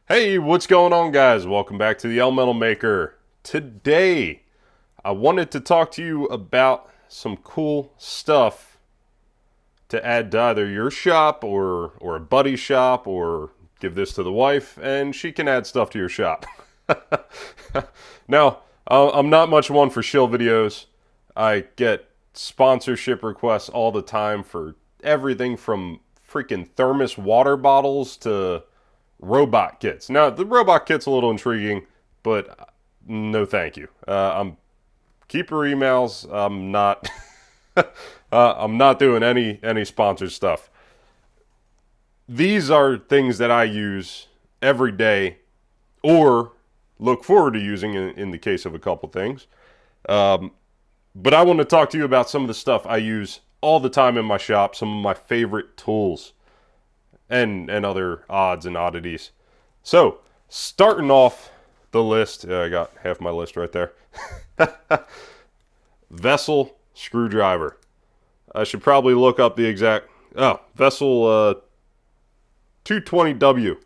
Hey, what's going on, guys? Welcome back to the Elemental Maker. Today, I wanted to talk to you about some cool stuff to add to either your shop or a buddy's shop, or give this to the wife and she can add stuff to your shop. Now, I'm not much one for shill videos. I get sponsorship requests all the time for everything from freaking thermos water bottles to robot kits. Now, the robot kit's a little intriguing, but no thank you. I'm keep your emails. I'm not I'm not doing any sponsored stuff. These are things that I use every day or look forward to using in the case of a couple things. But I want to talk to you about some of the stuff I use all the time in my shop, some of my favorite tools and other odds and oddities. So, starting off the list, I got half my list right there. Vessel screwdriver. I should probably look up the exact. Oh, Vessel 220W.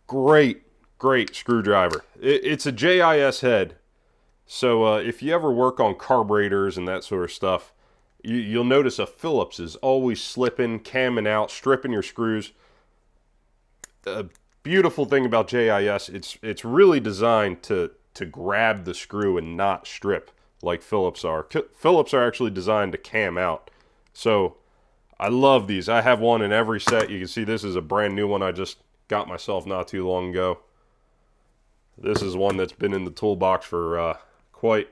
Great screwdriver. It's a JIS head. So if you ever work on carburetors and that sort of stuff, you'll notice a Phillips is always slipping, camming out, stripping your screws. A beautiful thing about JIS, it's really designed to grab the screw and not strip like Phillips are. Phillips are actually designed to cam out. So I love these. I have one in every set. You can see this is a brand new one I just got myself not too long ago. This is one that's been in the toolbox for I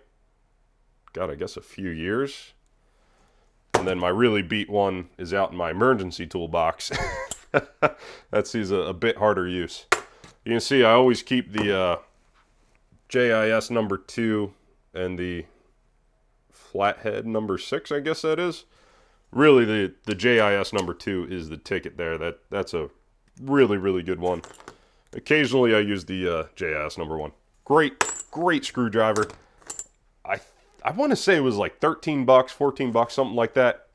guess a few years. And then my really beat one is out in my emergency toolbox. That sees a bit harder use. You can see I always keep the JIS number 2 and the flathead number 6, I guess that is. Really, the JIS number 2 is the ticket there. That's a really good one. Occasionally I use the JIS number 1. Great screwdriver. I want to say it was like 13 bucks, 14 bucks, something like that.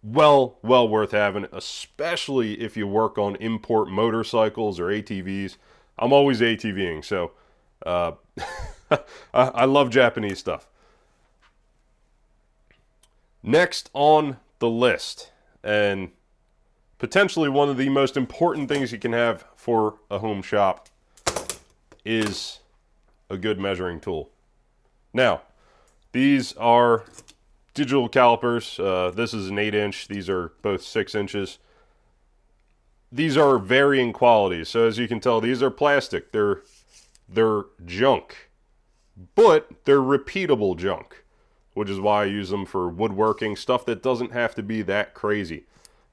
Well worth having, especially if you work on import motorcycles or ATVs. I'm always ATVing, so I love Japanese stuff. Next on the list, and potentially one of the most important things you can have for a home shop, is a good measuring tool. Now, these are digital calipers. This is an 8-inch. These are both 6 inches. These are varying qualities. So as you can tell, these are plastic. They're junk, but they're repeatable junk, which is why I use them for woodworking, stuff that doesn't have to be that crazy.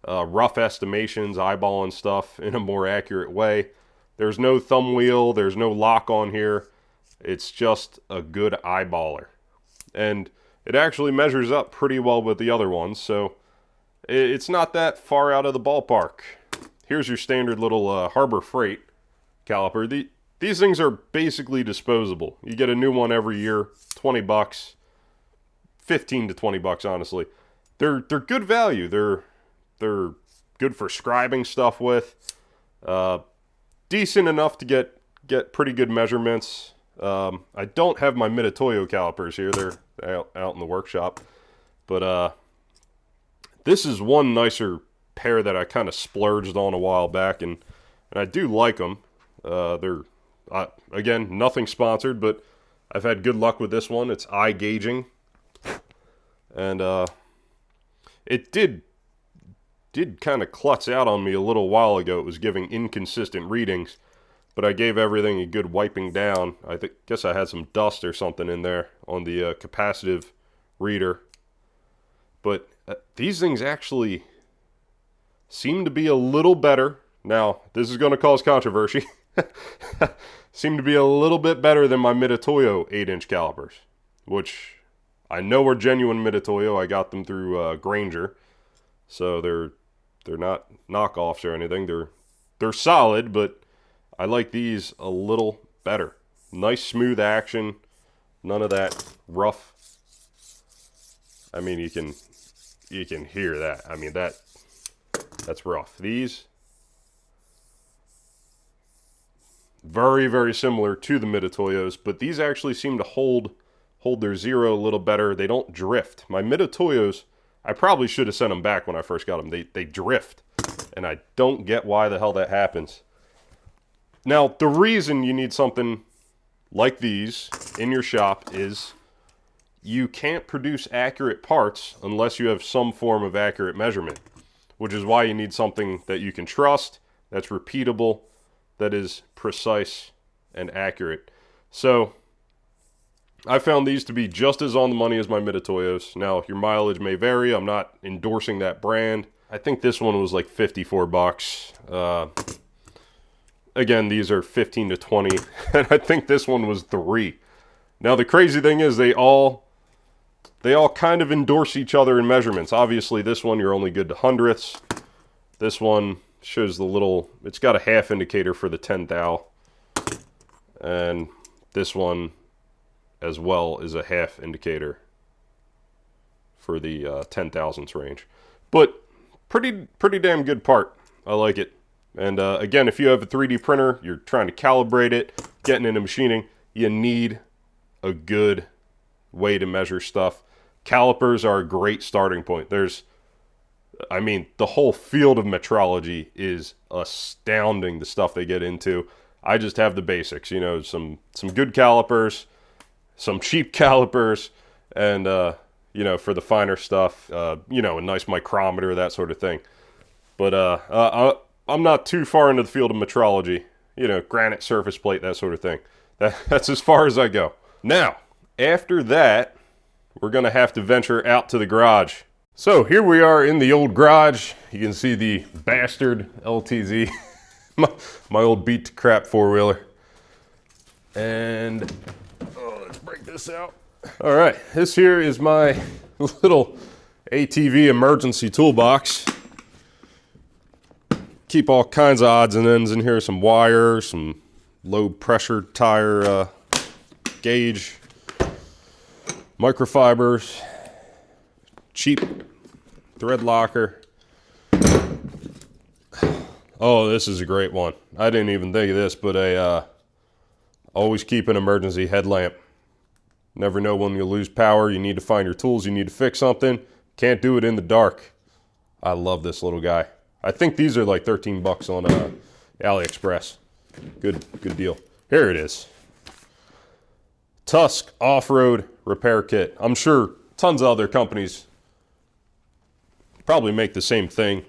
Rough estimations, eyeballing stuff in a more accurate way. There's no thumb wheel. There's no lock on here. It's just a good eyeballer. And it actually measures up pretty well with the other ones, so it's not that far out of the ballpark. Here's your standard little Harbor Freight caliper. These things are basically disposable. You get a new one every year, 20 bucks, 15 to 20 bucks, honestly. They're good value. They're good for scribing stuff with. Decent enough to get pretty good measurements. I don't have my Mitutoyo calipers here. They're out in the workshop. But this is one nicer pair that I kind of splurged on a while back, and I do like them. They're, again, nothing sponsored, but I've had good luck with this one. It's eye gauging. And it did kind of klutz out on me a little while ago. It was giving inconsistent readings. But I gave everything a good wiping down. Guess I had some dust or something in there on the capacitive reader. But these things actually seem to be a little better. Now, this is going to cause controversy. Seem to be a little bit better than my Mitutoyo 8-inch calipers, which I know are genuine Mitutoyo. I got them through Granger, so they're not knockoffs or anything. They're solid, but I like these a little better. Nice smooth action. None of that rough. I mean, you can hear that. I mean, that's rough. These Very, very similar to the Mitutoyos, but these actually seem to hold their zero a little better. They don't drift. My Mitutoyos, I probably should have sent them back when I first got them. They drift, and I don't get why the hell that happens. Now, the reason you need something like these in your shop is you can't produce accurate parts unless you have some form of accurate measurement, which is why you need something that you can trust, that's repeatable, that is precise and accurate. So I found these to be just as on the money as my Mitutoyos. Now, your mileage may vary. I'm not endorsing that brand. I think this one was like 54 bucks. Again, these are 15 to 20, and I think this one was 3. Now, the crazy thing is they all kind of endorse each other in measurements. Obviously, this one, you're only good to hundredths. This one shows the little, it's got a half indicator for the 10 thou. And this one as well is a half indicator for the 10 thousandths range. But pretty damn good part. I like it. And again, if you have a 3D printer, you're trying to calibrate it, getting into machining, you need a good way to measure stuff. Calipers are a great starting point. I mean, the whole field of metrology is astounding, the stuff they get into. I just have the basics, you know, some good calipers, some cheap calipers, and, you know, for the finer stuff, you know, a nice micrometer, that sort of thing. But I'm not too far into the field of metrology, you know, granite surface plate, that sort of thing. That's as far as I go. Now, after that, we're going to have to venture out to the garage. So here we are in the old garage. You can see the bastard LTZ, my old beat to crap four-wheeler. And, let's break this out. All right, this here is my little ATV emergency toolbox. Keep all kinds of odds and ends in here. Some wire, some low pressure tire gauge, microfibers, cheap thread locker. Oh, this is a great one. I didn't even think of this, but always keep an emergency headlamp. Never know when you'll lose power. You need to find your tools. You need to fix something. Can't do it in the dark. I love this little guy. I think these are like 13 bucks on AliExpress. Good deal. Here it is. Tusk Off-Road Repair Kit. I'm sure tons of other companies probably make the same thing.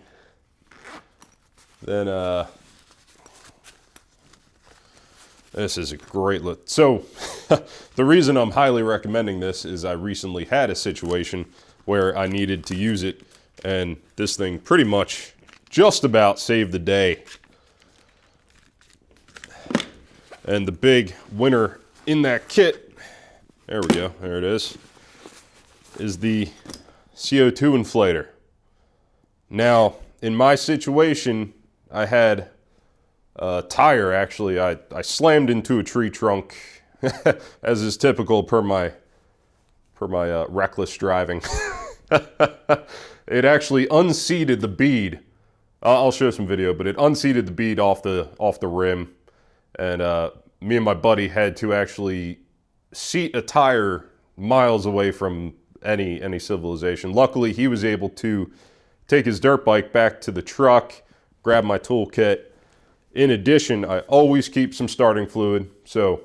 Then this is a great look. So the reason I'm highly recommending this is I recently had a situation where I needed to use it, and this thing pretty much just about saved the day. And the big winner in that kit, there we go, there it is the CO2 inflator. Now, in my situation, I had a tire, actually, I slammed into a tree trunk, as is typical per my reckless driving. It actually unseated the bead. I'll show some video, but it unseated the bead off the rim, and me and my buddy had to actually seat a tire miles away from any civilization. Luckily, he was able to take his dirt bike back to the truck, grab my toolkit. In addition, I always keep some starting fluid, so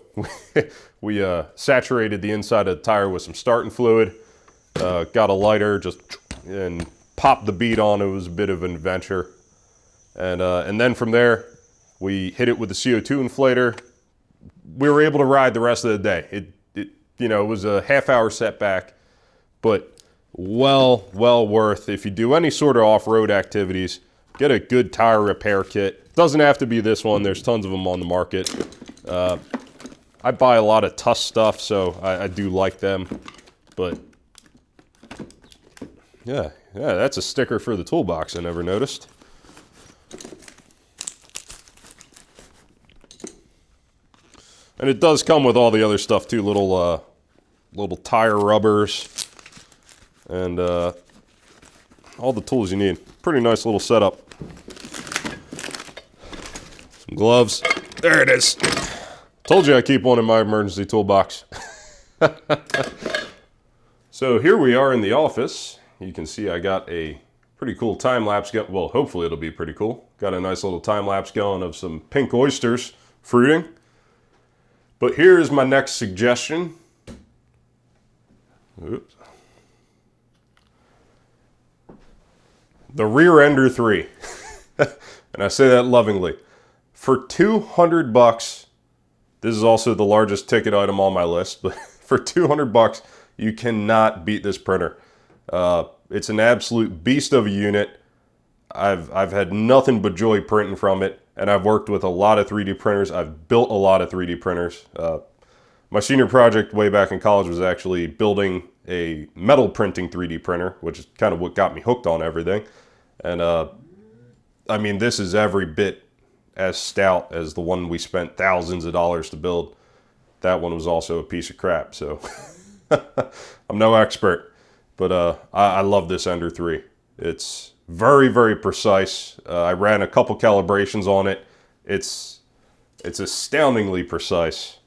we saturated the inside of the tire with some starting fluid, got a lighter, and popped the bead on. It was a bit of an adventure. And then from there, we hit it with the CO2 inflator. We were able to ride the rest of the day. It was a half-hour setback, but well worth. If you do any sort of off-road activities, get a good tire repair kit. Doesn't have to be this one. There's tons of them on the market. I buy a lot of Tusk stuff, so I do like them. But yeah, that's a sticker for the toolbox I never noticed. And it does come with all the other stuff too, little tire rubbers and all the tools you need. Pretty nice little setup. Some gloves. There it is. Told you I keep one in my emergency toolbox. So here we are in the office. You can see I got a pretty cool time lapse going. Well, hopefully it'll be pretty cool. Got a nice little time lapse going of some pink oysters fruiting. But here is my next suggestion. Oops. The Rear Ender 3. And I say that lovingly. For $200, this is also the largest ticket item on my list, but for $200, you cannot beat this printer. It's an absolute beast of a unit. I've had nothing but joy printing from it, and I've worked with a lot of 3D printers. I've built a lot of 3D printers. My senior project way back in college was actually building a metal printing 3D printer, which is kind of what got me hooked on everything. And I mean, this is every bit as stout as the one we spent thousands of dollars to build. That one was also a piece of crap, so I'm no expert. But I love this Ender 3. It's very, very precise. I ran a couple calibrations on it. It's astoundingly precise.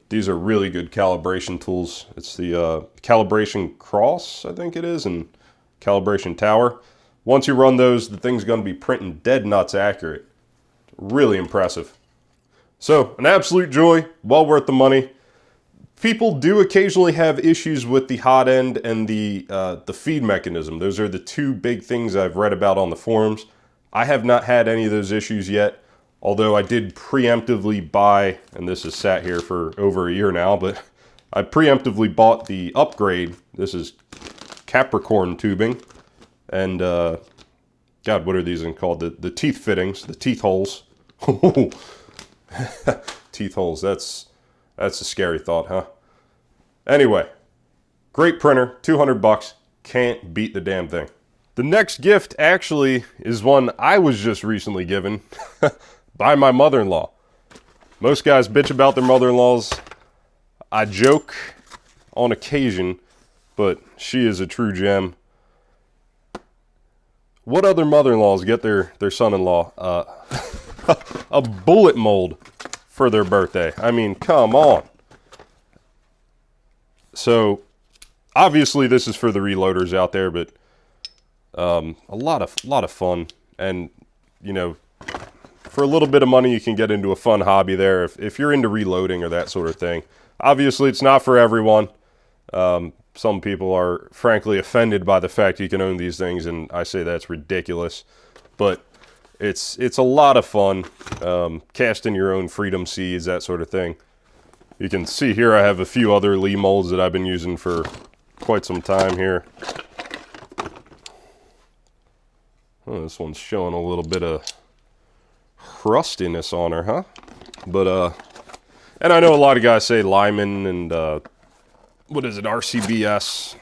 These are really good calibration tools. It's the Calibration Cross, I think it is, and Calibration Tower. Once you run those, the thing's going to be printing dead nuts accurate. Really impressive. So, an absolute joy, well worth the money. People do occasionally have issues with the hot end and the feed mechanism. Those are the two big things I've read about on the forums. I have not had any of those issues yet, although I did preemptively buy, and this has sat here for over a year now, but I preemptively bought the upgrade. This is Capricorn tubing, and God, what are these called? The teeth fittings, the teeth holes. Teeth holes, that's a scary thought, huh? Anyway, great printer, $200, can't beat the damn thing. The next gift actually is one I was just recently given by my mother-in-law. Most guys bitch about their mother-in-laws. I joke on occasion, but she is a true gem. What other mother-in-laws get their son-in-law a bullet mold for their birthday? I mean, come on. So, obviously this is for the reloaders out there, but a lot of fun. And, you know, for a little bit of money you can get into a fun hobby there if you're into reloading or that sort of thing. Obviously it's not for everyone. Some people are frankly offended by the fact you can own these things, and I say that's ridiculous. But it's a lot of fun, casting your own freedom seeds, that sort of thing. You can see here I have a few other Lee molds that I've been using for quite some time here. Oh, this one's showing a little bit of crustiness on her, huh? But, and I know a lot of guys say Lyman and, what is it, RCBS.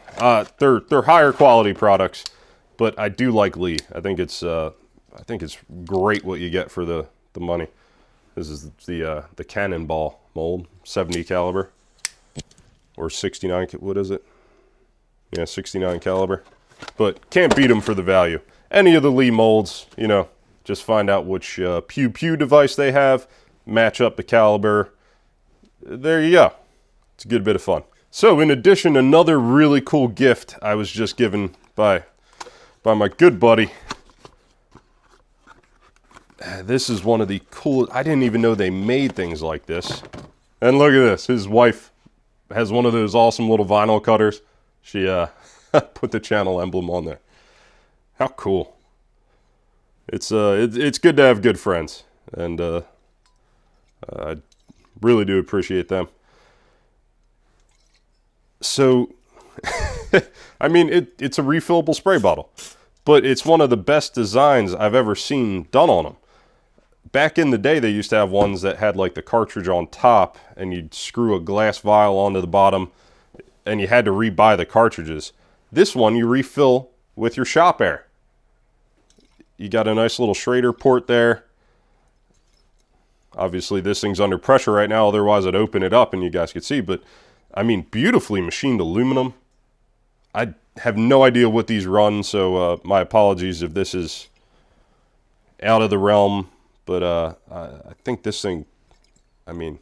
They're higher quality products, but I do like Lee. I think it's great what you get for the money. This is the Cannonball mold, 70 caliber, or 69, what is it? Yeah, 69 caliber. But can't beat them for the value. Any of the Lee molds, you know, just find out which Pew Pew device they have, match up the caliber. There you go. It's a good bit of fun. So in addition, another really cool gift I was just given by my good buddy. This is one of the coolest. I didn't even know they made things like this. And look at this. His wife has one of those awesome little vinyl cutters. She put the channel emblem on there. How cool. It's good to have good friends. And I really do appreciate them. So, I mean, it's a refillable spray bottle. But it's one of the best designs I've ever seen done on them. Back in the day, they used to have ones that had like the cartridge on top, and you'd screw a glass vial onto the bottom, and you had to rebuy the cartridges. This one you refill with your shop air. You got a nice little Schrader port there. Obviously this thing's under pressure right now, otherwise I'd open it up and you guys could see, but I mean, beautifully machined aluminum. I have no idea what these run, so my apologies if this is out of the realm, But I think this thing, I mean,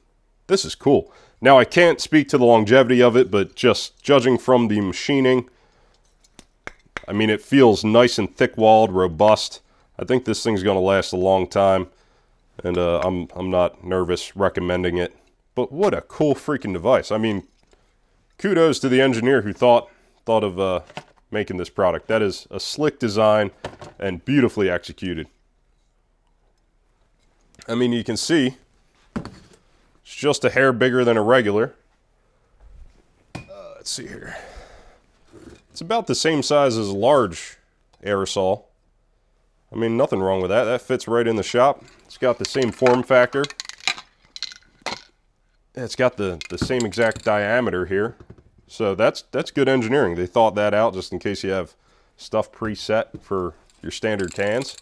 this is cool. Now, I can't speak to the longevity of it, but just judging from the machining, I mean, it feels nice and thick-walled, robust. I think this thing's going to last a long time, and I'm not nervous recommending it. But what a cool freaking device. I mean, kudos to the engineer who thought of making this product. That is a slick design and beautifully executed. I mean, you can see it's just a hair bigger than a regular. Let's see here. It's about the same size as a large aerosol. I mean, nothing wrong with that. That fits right in the shop. It's got the same form factor. It's got the same exact diameter here. So that's good engineering. They thought that out just in case you have stuff preset for your standard cans.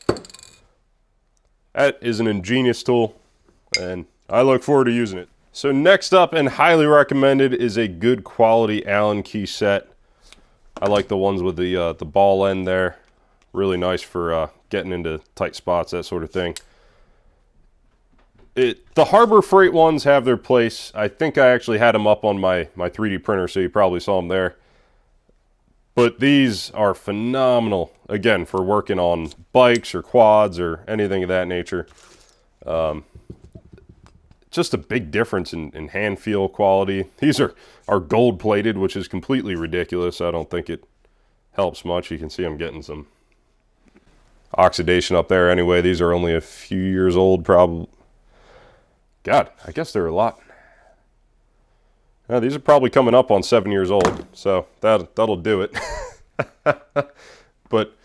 That is an ingenious tool, and I look forward to using it. So next up, and highly recommended, is a good quality Allen key set. I like the ones with the ball end there. Really nice for getting into tight spots, that sort of thing. The Harbor Freight ones have their place. I think I actually had them up on my 3D printer, so you probably saw them there. But these are phenomenal, again, for working on bikes or quads or anything of that nature. Just a big difference in hand feel quality. These are gold plated, which is completely ridiculous. I don't think it helps much. You can see I'm getting some oxidation up there. Anyway, these are only a few years old, probably. God, I guess they're a lot. Yeah, these are probably coming up on 7 years old, so that'll do it. But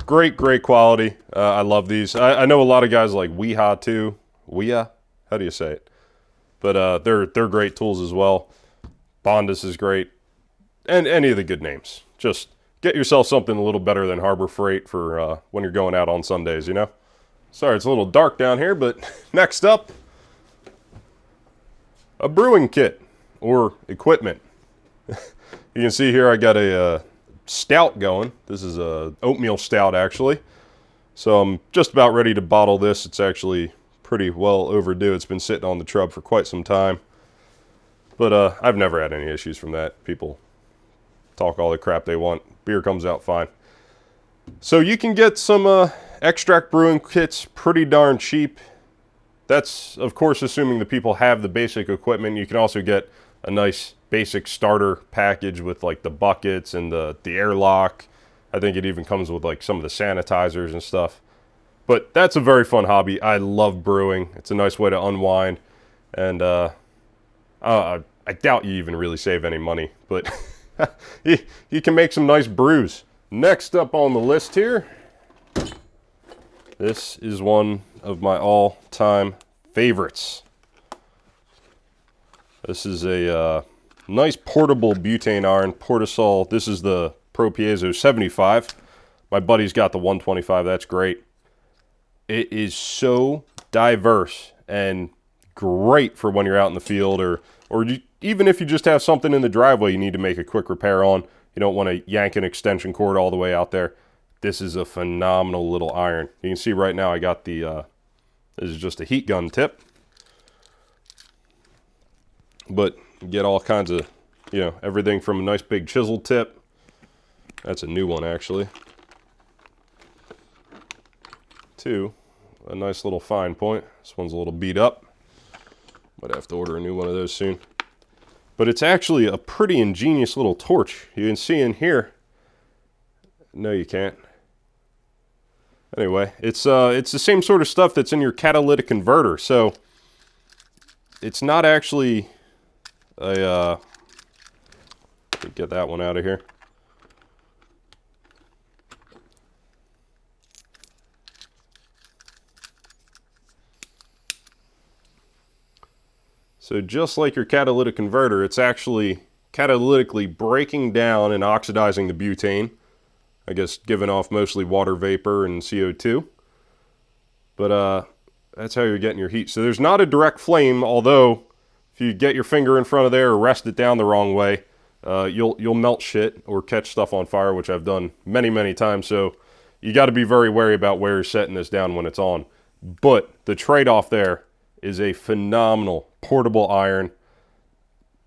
great quality. I love these. I know a lot of guys like Wiha too. Wiha? How do you say it? But they're great tools as well. Bondus is great. And any of the good names. Just get yourself something a little better than Harbor Freight for when you're going out on Sundays, you know? Sorry, it's a little dark down here, but next up, a brewing kit or equipment. You can see here I got a stout going. This is a oatmeal stout, actually. So I'm just about ready to bottle this. It's actually pretty well overdue. It's been sitting on the trub for quite some time. But I've never had any issues from that. People talk all the crap they want. Beer comes out fine. So you can get some extract brewing kits pretty darn cheap. That's, of course, assuming the people have the basic equipment. You can also get a nice basic starter package with like the buckets and the airlock. I think it even comes with like some of the sanitizers and stuff. But that's a very fun hobby. I love brewing. It's a nice way to unwind. And I doubt you even really save any money. But you can make some nice brews. Next up on the list here, this is one of my all-time favorites. This is a nice portable butane iron, Portasol. This is the Pro Piezo 75. My buddy's got the 125. That's great. It is so diverse and great for when you're out in the field, or even if you just have something in the driveway you need to make a quick repair on. You don't want to yank an extension cord all the way out there. This is a phenomenal little iron. You can see right now I got the, this is just a heat gun tip. But you get all kinds of, you know, everything from a nice big chisel tip. That's a new one, actually. To a nice little fine point. This one's a little beat up. Might have to order a new one of those soon. But it's actually a pretty ingenious little torch. You can see in here. No, you can't. Anyway, it's the same sort of stuff that's in your catalytic converter. So it's not actually a get that one out of here. So just like your catalytic converter, it's actually catalytically breaking down and oxidizing the butane. I guess giving off mostly water vapor and CO2. But that's how you're getting your heat. So there's not a direct flame, although if you get your finger in front of there or rest it down the wrong way, you'll melt shit or catch stuff on fire, which I've done many times. So you got to be very wary about where you're setting this down when it's on. But the trade-off there is a phenomenal portable iron.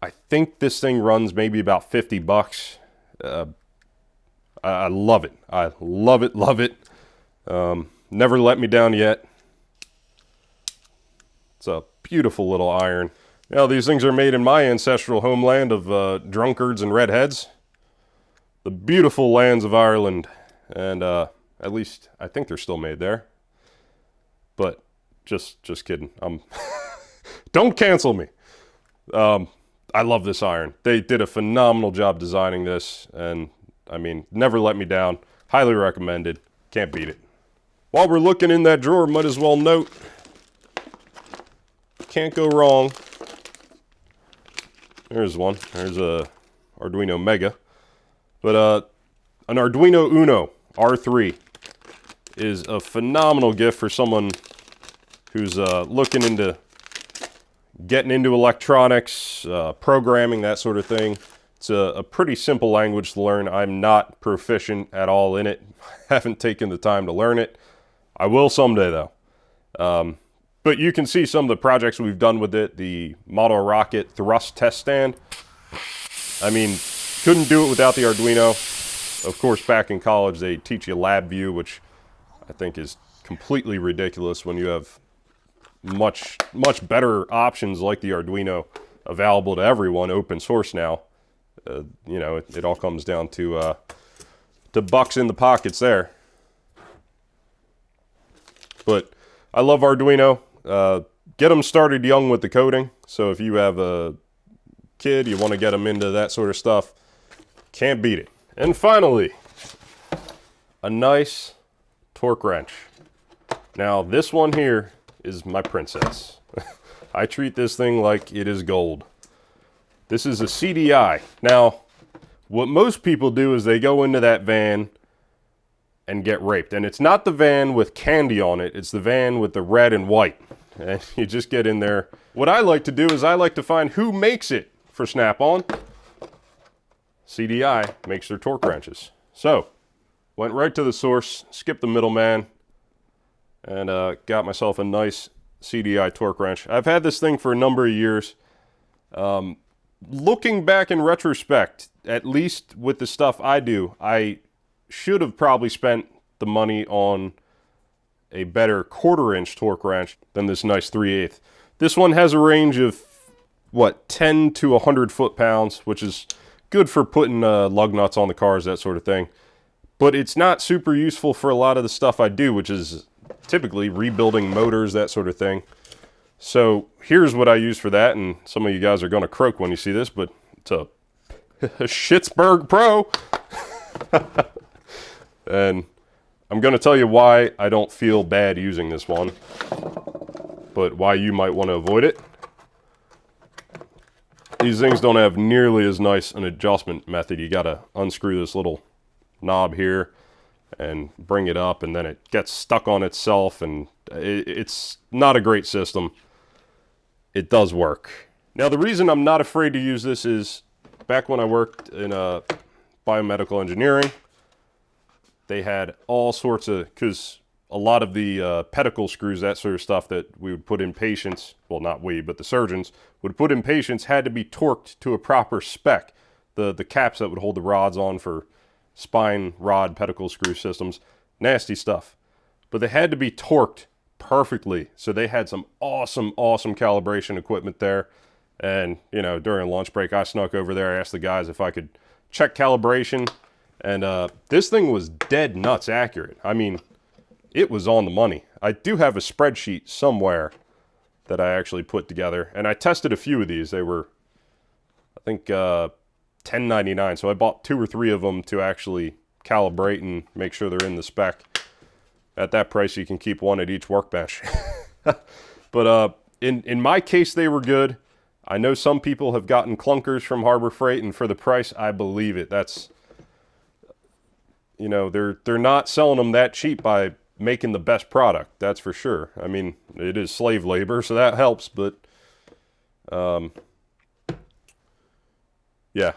I think this thing runs maybe about 50 bucks. I love it. I love it, love it. Never let me down yet. It's a beautiful little iron. Now, these things are made in my ancestral homeland of drunkards and redheads. The beautiful lands of Ireland. And at least I think they're still made there. But just kidding. Don't cancel me. I love this iron. They did a phenomenal job designing this, and I mean, never let me down. Highly recommended. Can't beat it. While we're looking in that drawer, might as well note, can't go wrong. There's one. There's a Arduino Mega. But an Arduino Uno R3 is a phenomenal gift for someone who's looking into getting into electronics, programming, that sort of thing. It's a pretty simple language to learn. I'm not proficient at all in it. Haven't taken the time to learn it. I will someday, though. But you can see some of the projects we've done with it. The Model Rocket thrust test stand. I mean, couldn't do it without the Arduino. Of course, back in college, they teach you LabVIEW, which I think is completely ridiculous when you have much better options like the Arduino available to everyone, open source now. You know, it all comes down to bucks in the pockets there. But I love Arduino. Get them started young with the coding. So if you have a kid, you want to get them into that sort of stuff, can't beat it. And finally, a nice torque wrench. Now this one here is my princess. I treat this thing like it is gold. This is a CDI. Now, what most people do is they go into that van and get raped. And it's not the van with candy on it, it's the van with the red and white. And you just get in there. What I like to do is I like to find who makes it for Snap-on. CDI makes their torque wrenches. So, went right to the source, skipped the middleman, and got myself a nice CDI torque wrench. I've had this thing for a number of years. Looking back in retrospect, at least with the stuff I do, I should have probably spent the money on a better 1/4 inch torque wrench than this nice 3/8. This one has a range of, what, 10 to 100 foot-pounds, which is good for putting lug nuts on the cars, that sort of thing. But it's not super useful for a lot of the stuff I do, which is typically rebuilding motors, that sort of thing. So here's what I use for that, and some of you guys are going to croak when you see this, but it's a Schittsburg Pro. And I'm going to tell you why I don't feel bad using this one, but why you might want to avoid it. These things don't have nearly as nice an adjustment method. You got to unscrew this little knob here and bring it up, and then it gets stuck on itself, and it's not a great system. It does work. Now, the reason I'm not afraid to use this is back when I worked in biomedical engineering, they had all sorts of, because a lot of the pedicle screws, that sort of stuff that we would put in patients, well, not we, but the surgeons would put in patients, had to be torqued to a proper spec. The caps that would hold the rods on for spine rod pedicle screw systems, nasty stuff. But they had to be torqued perfectly. So they had some awesome calibration equipment there. And, you know, during lunch break, I snuck over there. I asked the guys if I could check calibration. And this thing was dead nuts accurate. I mean, it was on the money. I do have a spreadsheet somewhere that I actually put together. And I tested a few of these. They were, I think, $10.99. So I bought 2 or 3 of them to actually calibrate and make sure they're in the spec. At that price, you can keep one at each workbench. But in my case, they were good. I know some people have gotten clunkers from Harbor Freight, and for the price, I believe it. That's, you know, they're not selling them that cheap by making the best product. That's for sure. I mean, it is slave labor, so that helps. But yeah.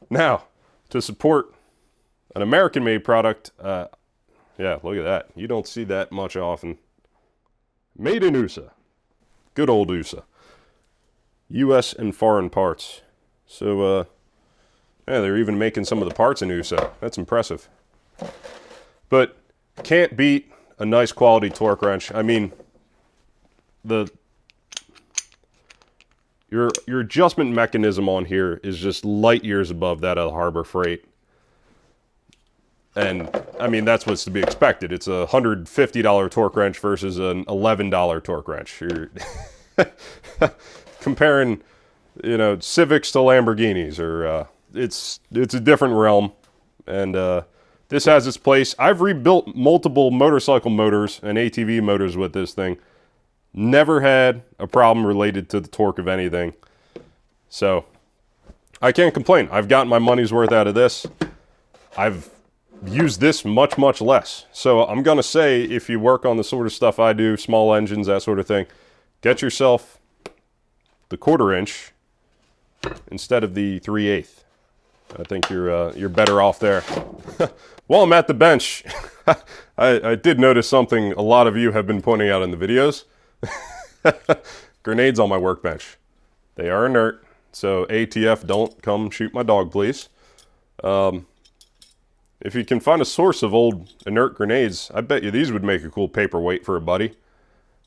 Now, to support an American-made product, yeah, look at that. You don't see that much often. Made in USA. Good old USA. U.S. and foreign parts. So, yeah, they're even making some of the parts in USA. That's impressive. But can't beat a nice quality torque wrench. I mean, your adjustment mechanism on here is just light years above that of Harbor Freight. And, I mean, that's what's to be expected. It's a $150 torque wrench versus an $11 torque wrench. You're comparing, you know, Civics to Lamborghinis, or it's a different realm. And this has its place. I've rebuilt multiple motorcycle motors and ATV motors with this thing. Never had a problem related to the torque of anything. So, I can't complain. I've gotten my money's worth out of this. I've used this much, much less. So I'm going to say, if you work on the sort of stuff I do, small engines, that sort of thing, get yourself the 1/4 inch instead of the 3/8. I think you're better off there. While I'm at the bench, I did notice something a lot of you have been pointing out in the videos. Grenades on my workbench. They are inert, so ATF, don't come shoot my dog, please. If you can find a source of old inert grenades, I bet you these would make a cool paperweight for a buddy.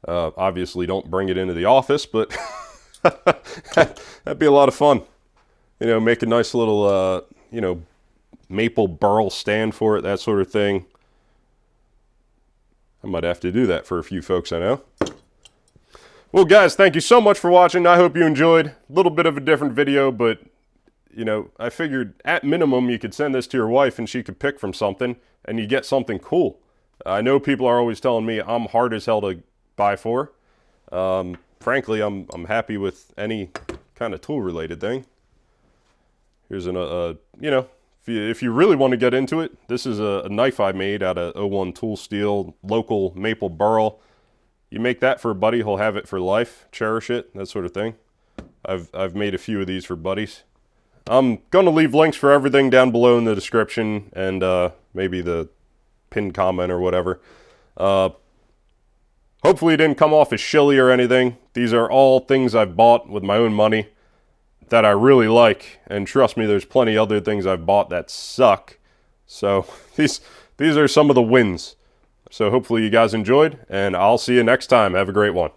Obviously, don't bring it into the office, but that'd be a lot of fun. You know, make a nice little, you know, maple burl stand for it, that sort of thing. I might have to do that for a few folks I know. Well, guys, thank you so much for watching. I hope you enjoyed. A little bit of a different video, but you know, I figured at minimum you could send this to your wife and she could pick from something and you get something cool. I know people are always telling me I'm hard as hell to buy for. Frankly, I'm happy with any kind of tool related thing. Here's you know, if you really want to get into it, this is a knife I made out of 01 tool steel, local maple burl. You make that for a buddy, he'll have it for life, cherish it, that sort of thing. I've made a few of these for buddies. I'm going to leave links for everything down below in the description and maybe the pinned comment or whatever. Hopefully it didn't come off as shilly or anything. These are all things I've bought with my own money that I really like. And trust me, there's plenty other things I've bought that suck. So these are some of the wins. So hopefully you guys enjoyed, and I'll see you next time. Have a great one.